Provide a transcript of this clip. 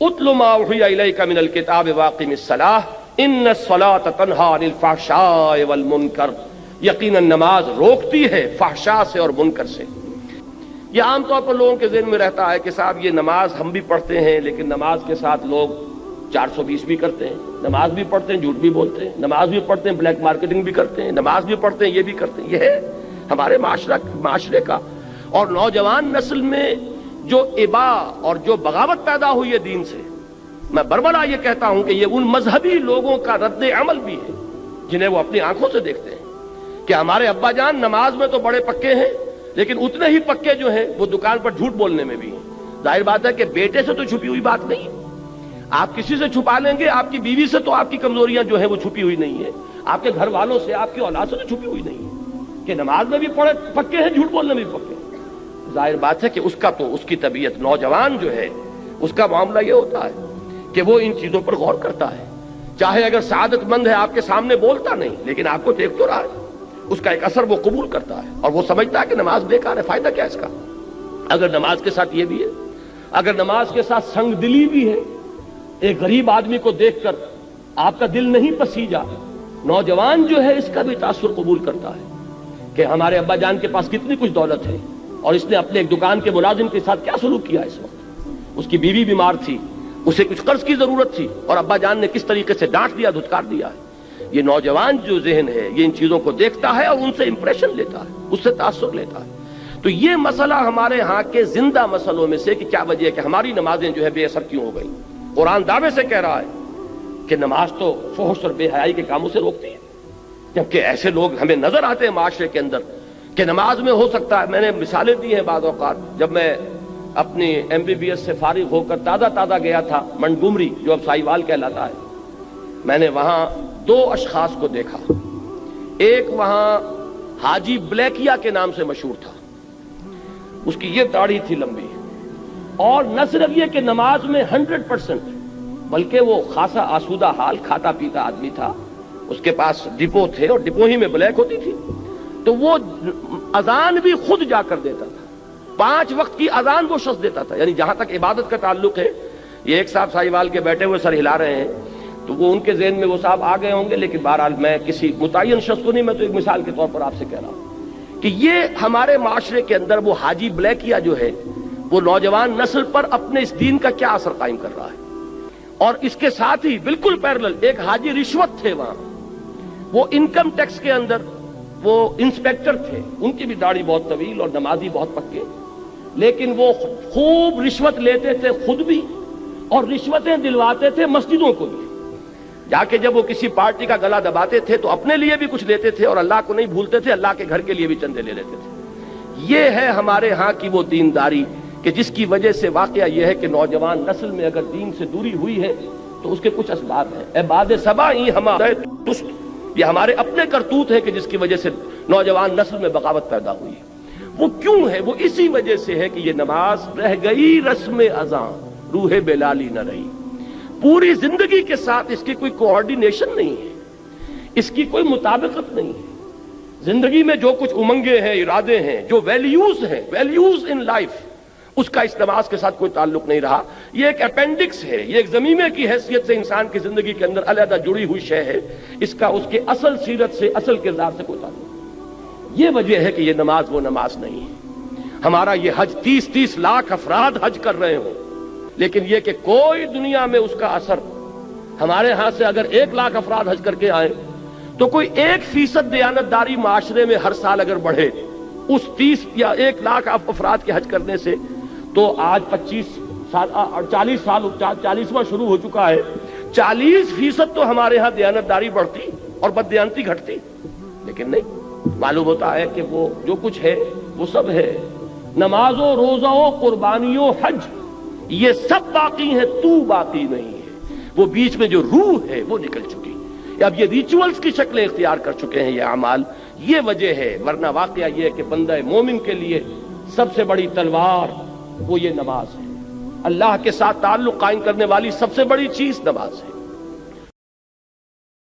اتل ما اوحی الیک من الکتاب واقم الصلاۃ ان الصلاۃ تنہی عن الفحشاء والمنکر، یقیناً نماز روکتی ہے فحشاء سے اور منکر سے۔ یہ عام طور پر لوگوں کے ذہن میں رہتا ہے کہ صاحب یہ نماز ہم بھی پڑھتے ہیں، لیکن نماز کے ساتھ لوگ 420 بھی کرتے ہیں، نماز بھی پڑھتے ہیں، جھوٹ بھی بولتے ہیں، نماز بھی پڑھتے ہیں، بلیک مارکیٹنگ بھی کرتے ہیں، نماز بھی پڑھتے ہیں، یہ بھی کرتے ہیں۔ یہ ہے ہمارے معاشرے کا، اور نوجوان نسل میں جو ابا اور جو بغاوت پیدا ہوئی ہے دین سے، میں بربلا یہ کہتا ہوں کہ یہ ان مذہبی لوگوں کا رد عمل بھی ہے جنہیں وہ اپنی آنکھوں سے دیکھتے ہیں کہ ہمارے ابا جان نماز میں تو بڑے پکے ہیں، لیکن اتنے ہی پکے جو ہیں وہ دکان پر جھوٹ بولنے میں بھی ہیں۔ ظاہر بات ہے کہ بیٹے سے تو چھپی ہوئی بات نہیں، آپ کسی سے چھپا لیں گے، آپ کی بیوی سے تو آپ کی کمزوریاں جو ہیں وہ چھپی ہوئی نہیں ہیں، آپ کے گھر والوں سے، آپ کی اولاد سے تو چھپی ہوئی نہیں ہے کہ نماز میں بھی پڑے پکے ہیں، جھوٹ بولنے میں بھی پکے ہیں۔ ظاہر بات ہے کہ اس کی طبیعت، نوجوان جو ہے اس کا معاملہ یہ ہوتا ہے کہ وہ ان چیزوں پر غور کرتا ہے، چاہے اگر سعادت مند ہے آپ کے سامنے بولتا نہیں، لیکن آپ کو دیکھ تو رہا ہے، اس کا ایک اثر وہ قبول کرتا ہے، اور وہ سمجھتا ہے کہ نماز بیکار ہے، فائدہ کیا اس کا؟ اگر نماز کے ساتھ یہ بھی ہے، اگر نماز کے ساتھ سنگ دلی بھی ہے، ایک غریب آدمی کو دیکھ کر آپ کا دل نہیں پسیجا، نوجوان جو ہے اس کا بھی تاثر قبول کرتا ہے کہ ہمارے ابا جان کے پاس کتنی کچھ دولت ہے، اور اس نے اپنے ایک دکان کے ملازم کے ساتھ کیا سلوک کیا اس وقت، اس کی بیوی بیمار تھی، اسے کچھ قرض کی ضرورت تھی، اور ابا جان نے کس طریقے سے ڈانٹ دیا، دھتکار دیا ہے۔ یہ نوجوان جو ذہن ہے یہ ان چیزوں کو دیکھتا ہے اور ان سے امپریشن لیتا ہے، اس سے تاثر لیتا ہے۔ تو یہ مسئلہ ہمارے ہاں کے زندہ مسئلوں میں سے کہ کیا وجہ ہے کہ ہماری نمازیں جو ہے بے اثر کیوں ہو گئی۔ قرآن دعوے سے کہہ رہا ہے کہ نماز تو فحش اور بے حیائی کے کاموں سے روکتی ہے، جبکہ ایسے لوگ ہمیں نظر آتے ہیں معاشرے کے اندر کہ نماز میں ہو سکتا ہے، میں نے مثالیں دی ہیں بعض اوقات، جب میں اپنی MBBS سے فارغ ہو کر تازہ گیا تھا منٹگومری، جو اب سائیوال کہلاتا ہے، میں نے وہاں 2 اشخاص کو دیکھا۔ ایک وہاں حاجی بلیکیا کے نام سے مشہور تھا، اس کی یہ داڑھی تھی لمبی، اور نہ صرف یہ کہ نماز میں 100%، بلکہ وہ خاصا آسودہ حال، کھاتا پیتا آدمی تھا، اس کے پاس ڈپو تھے اور ڈپو ہی میں بلیک ہوتی تھی، تو وہ اذان بھی خود جا کر دیتا تھا، 5 وقت کی اذان وہ شخص دیتا تھا۔ یعنی جہاں تک عبادت کا تعلق ہے، یہ ایک صاحب سائیوال کے بیٹھے ہوئے سر ہلا رہے ہیں، تو وہ ان کے ذہن میں وہ صاحب آ گئے ہوں گے، لیکن بہرحال میں کسی متعین شخص کو نہیں، میں تو ایک مثال کے طور پر آپ سے کہہ رہا ہوں کہ یہ ہمارے معاشرے کے اندر وہ حاجی بلیکیا جو ہے وہ نوجوان نسل پر اپنے اس دین کا کیا اثر قائم کر رہا ہے۔ اور اس کے ساتھ ہی بالکل پیرلل ایک حاجی رشوت تھے، وہاں وہ انکم ٹیکس کے اندر وہ انسپیکٹر تھے، ان کی بھی داڑھی بہت طویل اور نمازی بہت پکے، لیکن وہ خوب رشوت لیتے تھے خود بھی، اور رشوتیں دلواتے تھے مسجدوں کو بھی۔ جا کے جب وہ کسی پارٹی کا گلا دباتے تھے تو اپنے لیے بھی کچھ لیتے تھے، اور اللہ کو نہیں بھولتے تھے، اللہ کے گھر کے لیے بھی چندے لے لیتے تھے۔ یہ ہے ہمارے ہاں کی وہ دینداری کہ جس کی وجہ سے واقعہ یہ ہے کہ نوجوان نسل میں اگر دین سے دوری ہوئی ہے تو اس کے کچھ اسباب ہیں۔ اے باد صبا ہی ہمارے تست، یہ ہمارے اپنے کرتوت ہیں کہ جس کی وجہ سے نوجوان نسل میں بغاوت پیدا ہوئی ہے۔ وہ کیوں ہے؟ وہ اسی وجہ سے ہے کہ یہ نماز رہ گئی رسم اذاں، روح بلالی نہ رہی۔ پوری زندگی کے ساتھ اس کی کوئی کوآرڈینیشن نہیں ہے، اس کی کوئی مطابقت نہیں ہے۔ زندگی میں جو کچھ امنگیں ہیں، ارادے ہیں، جو ویلیوز ہیں، ویلیوز ان لائف، اس کا اس نماز کے ساتھ کوئی تعلق نہیں رہا۔ یہ ایک اپینڈکس ہے، یہ ایک ضمیمے کی حیثیت سے انسان کی زندگی کے اندر علیحدہ جڑی ہوئی شے ہے، اس کا اس کے اصل سیرت سے، اصل کردار سے کوئی تعلق نہیں۔ یہ وجہ ہے کہ یہ نماز وہ نماز نہیں ہے۔ ہمارا یہ حج 30 لاکھ افراد حج کر رہے ہوں، لیکن یہ کہ کوئی دنیا میں اس کا اثر، ہمارے ہاں سے اگر 1 لاکھ افراد حج کر کے آئیں تو کوئی 1% دیانتداری معاشرے میں ہر سال اگر بڑھے اس 30 یا 1 لاکھ افراد کے حج کرنے سے، تو آج 40واں شروع ہو چکا ہے، 40% تو ہمارے ہاں دیانتداری بڑھتی اور بددیانتی گھٹتی، لیکن نہیں، معلوم ہوتا ہے کہ وہ جو کچھ ہے وہ سب ہے، نماز و روزہ و قربانی و حج یہ سب باقی ہیں، تو باقی نہیں ہے۔ وہ بیچ میں جو روح ہے وہ نکل چکی، اب یہ ریچولز کی شکلیں اختیار کر چکے ہیں یہ اعمال، یہ وجہ ہے۔ ورنہ واقعہ یہ ہے کہ بندہ مومن کے لیے سب سے بڑی تلوار وہ یہ نماز ہے، اللہ کے ساتھ تعلق قائم کرنے والی سب سے بڑی چیز نماز ہے۔